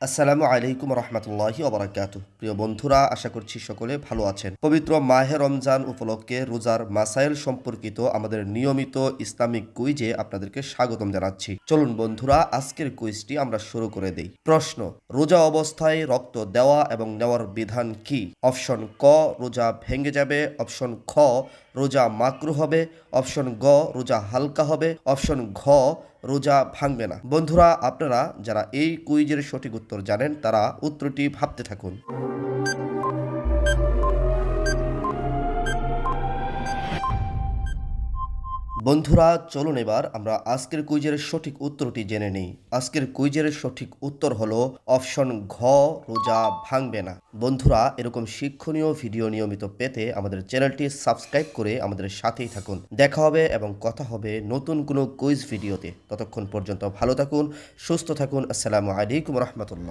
আসসালামু আলাইকুম রহমতুল্লাহি ওবরাকাতুহ। প্রিয় বন্ধুরা, আশা করছি সকলে ভালো আছেন। পবিত্র মাহে রমজান উপলক্ষে রোজার মাসাইল সম্পর্কিত আমাদের নিয়মিত ইসলামিক কুইজে আপনাদেরকে স্বাগতম জানাচ্ছি। চলুন বন্ধুরা, আজকের কুইজটি আমরা শুরু করে দেই। প্রশ্ন: রোজা অবস্থায় রক্ত দেওয়া এবং নেওয়ার বিধান কি? অপশন ক, রোজা ভেঙে যাবে। অপশন খ, রোজা মাকরু হবে। অপশন গ, রোজা হালকা হবে। অপশন ঘ, রোজা ভাঙবে না। বন্ধুরা, আপনারা যারা এই কুইজের সঠিক উত্তর জানেন তারা উত্তরটি ভাবতে থাকুন। বন্ধুরা, চলুন এবার আমরা আজকের কুইজের সঠিক উত্তরটি জেনে নিই। আজকের কুইজের সঠিক উত্তর হলো অপশন ঘ, রোজা ভাঙবে না। বন্ধুরা, এরকম শিক্ষণীয় ভিডিও নিয়মিত পেতে আমাদের চ্যানেলটি সাবস্ক্রাইব করে আমাদের সাথেই থাকুন। দেখা হবে এবং কথা হবে নতুন কোনো কুইজ ভিডিওতে। ততক্ষণ পর্যন্ত ভালো থাকুন, সুস্থ থাকুন। আসসালামু আলাইকুম রহমতুল্লাহ।